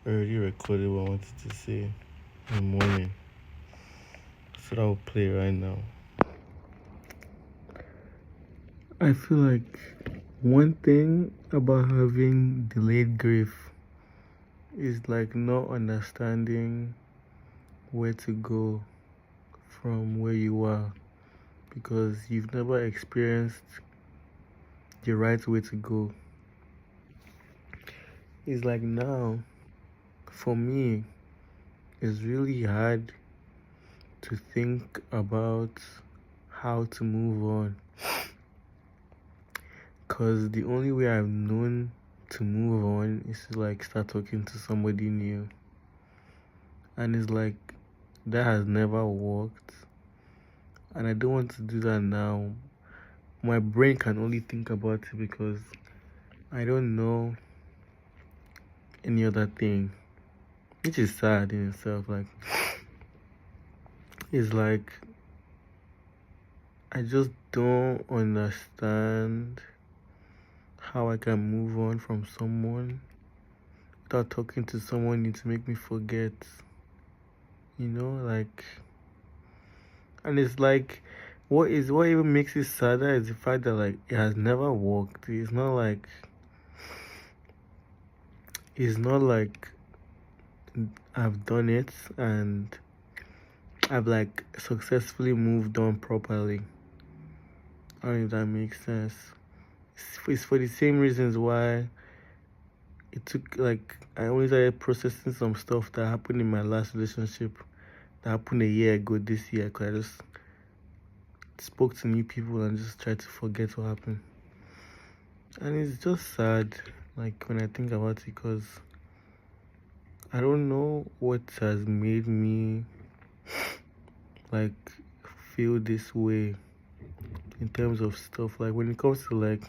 I already recorded what I wanted to say in the morning, so that will play right now. I feel like one thing about having delayed grief is like not understanding where to go from where you are because you've never experienced the right way to go. It's like now, for me, it's really hard to think about how to move on because the only way I've known to move on is to like start talking to somebody new, and it's like that has never worked, and I don't want to do that now. My brain can only think about it because I don't know any other thing, which is sad in itself. Like, it's like I just don't understand how I can move on from someone without talking to someone new to make me forget, like, and it's like, what even makes it sadder is the fact that like it has never worked. It's not like I've done it and I've like successfully moved on properly. I don't know if that makes sense. It's for the same reasons why it took like I only started processing some stuff that happened in my last relationship that happened a year ago this year because I just spoke to new people and just tried to forget what happened. And it's just sad, like when I think about it, because I don't know what has made me like feel this way in terms of stuff. Like when it comes to like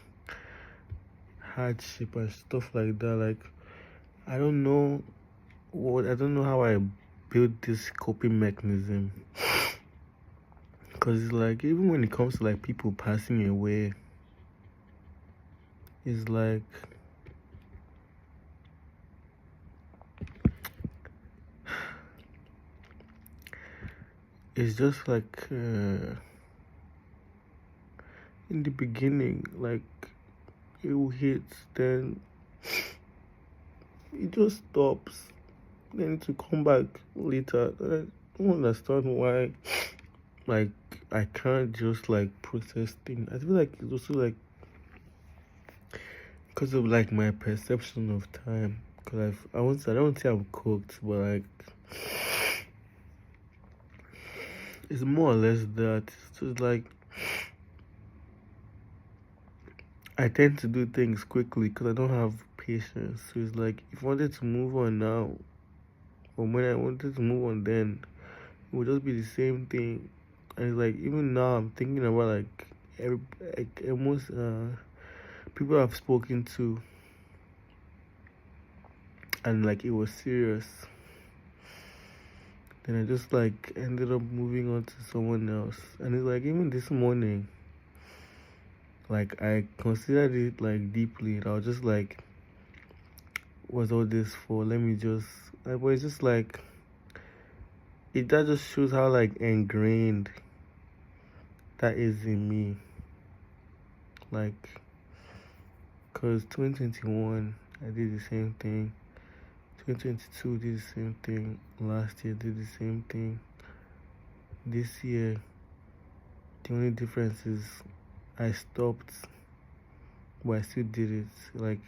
hardship and stuff like that, like I don't know how I built this coping mechanism. Because it's like even when it comes to like people passing away, it's like it's just like in the beginning, like it will hit, then it just stops, then to come back later. I don't understand why, like, I can't just like process things. I feel like it's also like because of like my perception of time. Because I don't say I'm cooked, but like it's more or less that. So it's like I tend to do things quickly because I don't have patience. So it's like if I wanted to move on now, or when I wanted to move on then, it would just be the same thing. And it's like even now I'm thinking about like almost people I've spoken to, and like it was serious. Then I just like ended up moving on to someone else. And it's like even this morning, like I considered it like deeply, and I was just like, what's all this for? Let me just but it's just like that just shows how like ingrained that is in me. Like, cause 2021 I did the same thing. 2022 did the same thing. Last year did the same thing. This year, the only difference is I stopped, but I still did it. Like,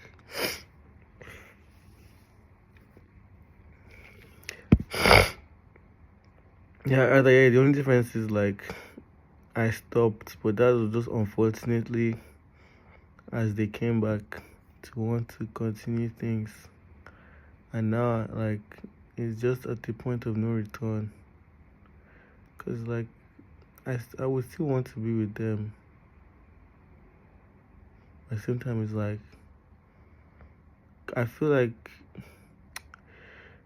yeah, the only difference is like I stopped, but that was just unfortunately as they came back to want to continue things. And now, like, it's just at the point of no return. Because, like, I would still want to be with them. At the same time, it's like, I feel like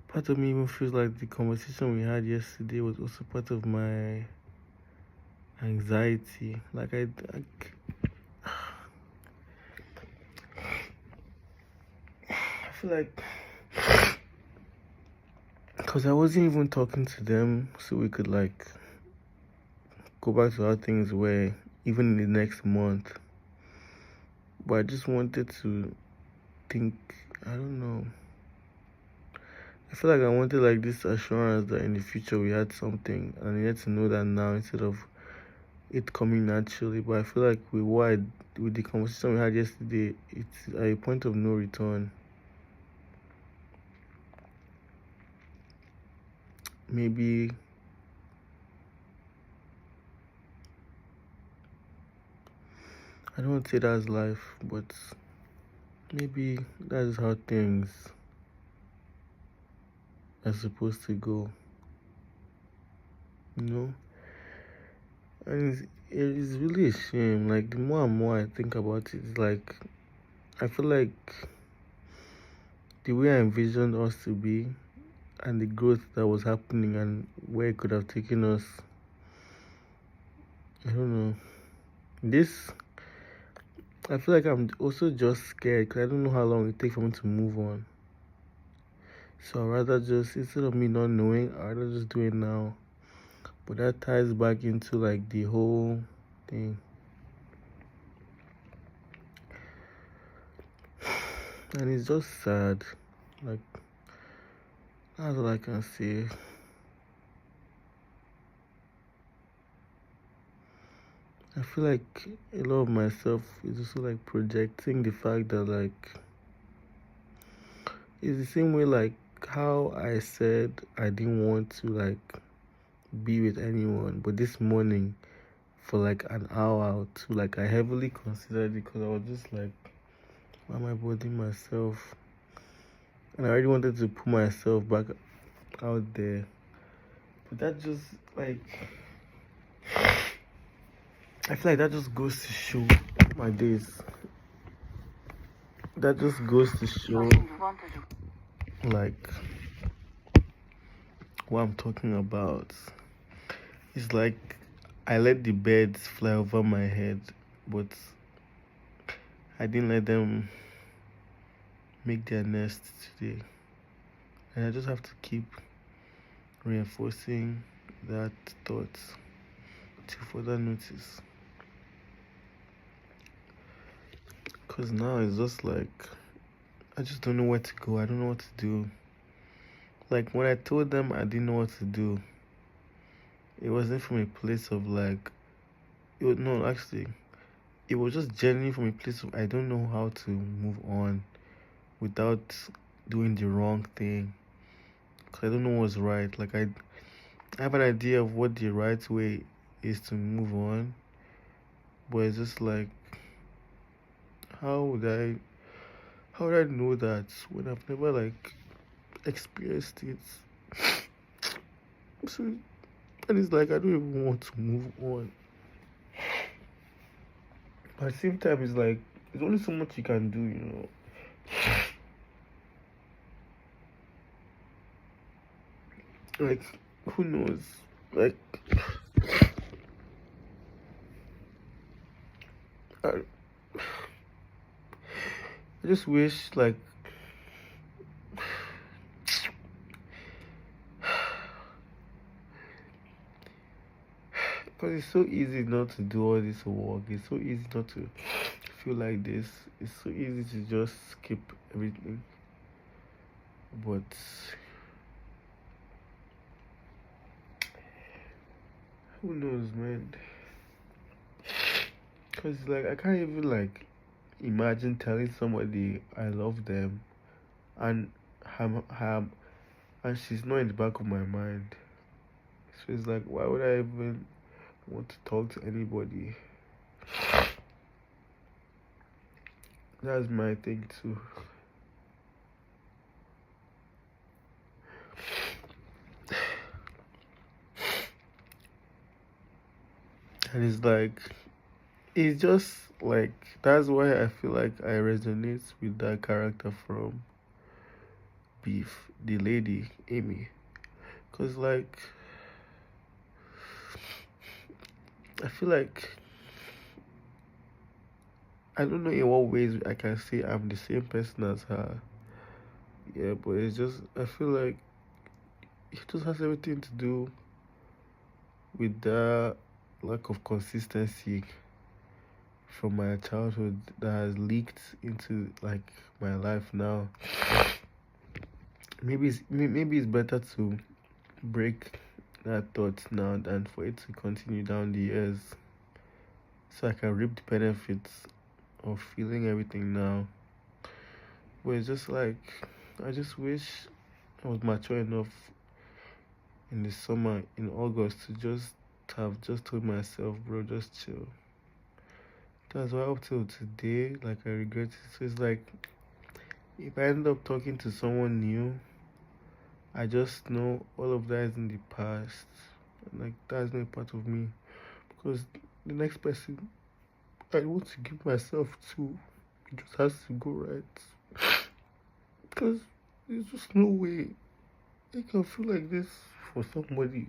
part of me even feels like the conversation we had yesterday was also part of my anxiety. Like, I feel like Because I wasn't even talking to them so we could like go back to how things were even in the next month. But I just wanted to think, I don't know. I feel like I wanted like this assurance that in the future we had something, and I needed to know that now instead of it coming naturally. But I feel like with the conversation we had yesterday, it's at a point of no return. Maybe I don't want to say that's life, but maybe that's how things are supposed to go, you know? And it is really a shame. Like, the more and more I think about it, it's like, I feel like the way I envisioned us to be and the growth that was happening and where it could have taken us, I don't know. This, I feel like I'm also just scared because I don't know how long it takes for me to move on. So I'd rather just, instead of me not knowing, I'd rather just do it now. But that ties back into like the whole thing. And it's just sad. Like, that's all I can say. I feel like a lot of myself is also like projecting the fact that like it's the same way like how I said I didn't want to like be with anyone, but this morning for like an hour or two, like I heavily considered it because I was just like, why am I bothering myself? And I already wanted to put myself back out there, but that just like I feel like that just goes to show my days. That just goes to show like what I'm talking about. It's like I let the birds fly over my head, but I didn't let them make their nest today. And I just have to keep reinforcing that thought to further notice. Because now it's just like, I just don't know where to go. I don't know what to do. Like, when I told them I didn't know what to do, it wasn't from a place of like, no, actually, it was just genuinely from a place of I don't know how to move on without doing the wrong thing. Because I don't know what's right. Like, I have an idea of what the right way is to move on, but it's just like, how would I know that when I've never like experienced it? So, and it's like I don't even want to move on. But at the same time, it's like there's only so much you can do, you know. Like, who knows? Like, I just wish like because it's so easy not to do all this work. It's so easy not to feel like this. It's so easy to just skip everything. But who knows, man? Because like I can't even like imagine telling somebody I love them and and she's not in the back of my mind. So it's like, why would I even want to talk to anybody? That's my thing too. And it's just like that's why I feel like I resonate with that character from Beef, the lady Amy, because like I feel like I don't know in what ways I can say I'm the same person as her. Yeah, but it's just I feel like it just has everything to do with the lack of consistency from my childhood that has leaked into like my life now. Maybe it's better to break that thought now than for it to continue down the years, so I can reap the benefits of feeling everything now. But it's just like I just wish I was mature enough in the summer in August to just have just told myself, bro, just chill. That's why up till today, like I regret it. So it's like if I end up talking to someone new, I just know all of that is in the past. Like that's not a part of me. Because the next person I want to give myself to, it just has to go right. Because there's just no way I can feel like this for somebody.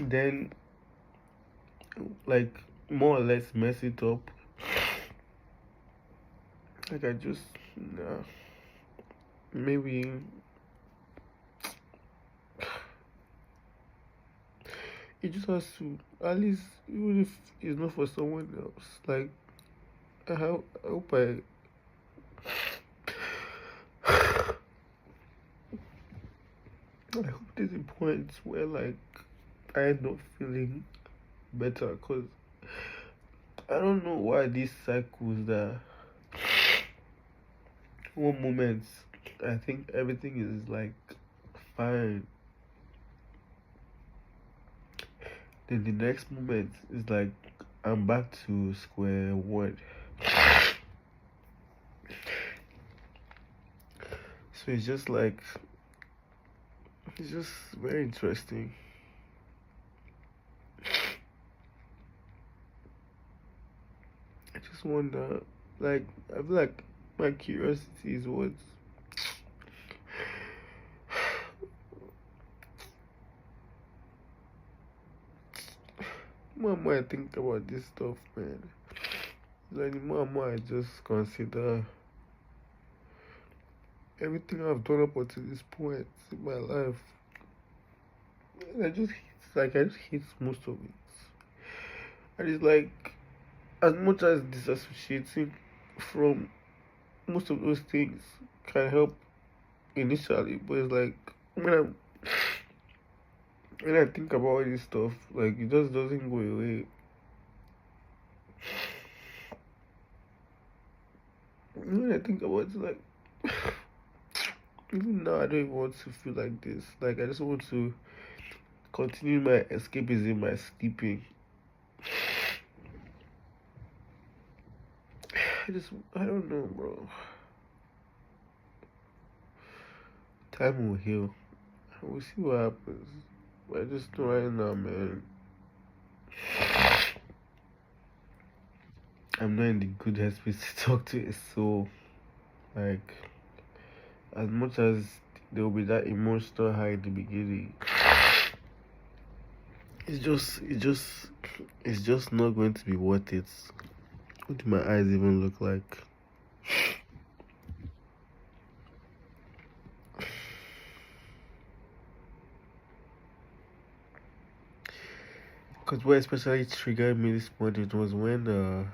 Then like more or less mess it up. Like I just nah, maybe it just has to, at least even if it's not for someone else. Like I hope I hope there's a point where like I end up feeling better, because I don't know why these cycles that one moment I think everything is like fine, then the next moment is like I'm back to square one. So it's just like it's just very interesting. I just wonder, like I feel like my curiosity is what more and more I think about this stuff, man. Like the more and more I just consider everything I've done up until this point in my life. And I just hate most of it. And it's like as much as disassociating from most of those things can help initially, but it's like when I think about all this stuff, like it just doesn't go away. When I think about it, like even now I don't even want to feel like this. Like I just want to continue my escapism, my sleeping. I don't know, bro. Time will heal. We'll see what happens. But I just know right now, man, I'm not in the good headspace to talk to a soul. Like, as much as there will be that emotional high in the beginning, it's just not going to be worth it. What do my eyes even look like? Because what especially triggered me this morning was when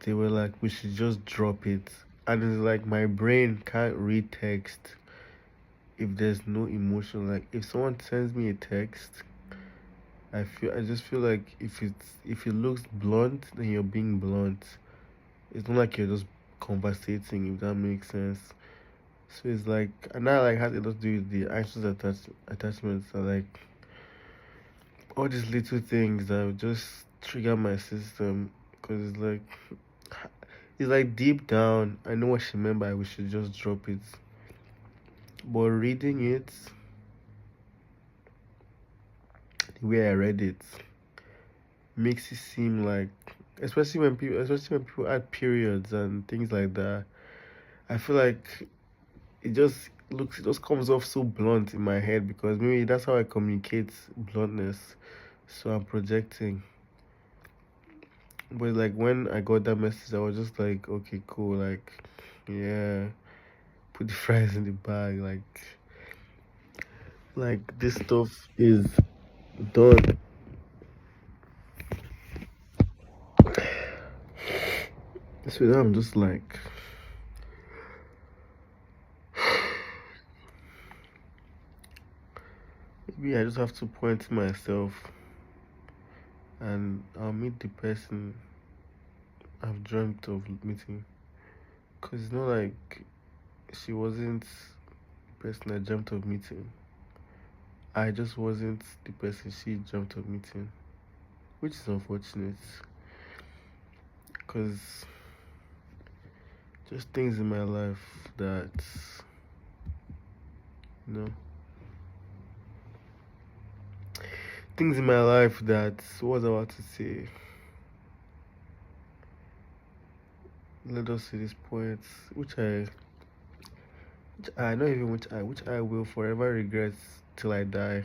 they were like, we should just drop it. And it's like my brain can't read text if there's no emotion. Like if someone sends me a text, I just feel like if it looks blunt, then you're being blunt. It's not like you're just conversating, if that makes sense. So it's like, and that like has a lot to do with the anxious attachments. So like all these little things that would just trigger my system, because it's like deep down I know what she meant by we should just drop it, but reading it the way I read it makes it seem like, especially when people add periods and things like that, I feel like it just comes off so blunt in my head, because maybe that's how I communicate bluntness, so I'm projecting. But like when I got that message, I was just like, okay, cool, like yeah, put the fries in the bag, like Like this stuff is done. So now I'm just like, maybe I just have to point to myself and I'll meet the person I've dreamt of meeting. Because it's not like she wasn't the person I dreamt of meeting. I just wasn't the person she dreamt of meeting, which is unfortunate. Because just things in my life that, you know, things in my life that, what was I about to say? Let us see this point, which I not even which I will forever regret till I die.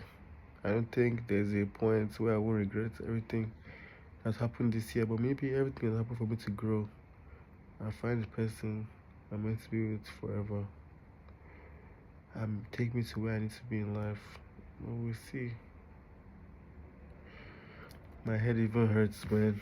I don't think there's a point where I will regret everything that's happened this year, but maybe everything has happened for me to grow and find the person I'm meant to be with forever. Take me to where I need to be in life. But we'll see. My head even hurts, man.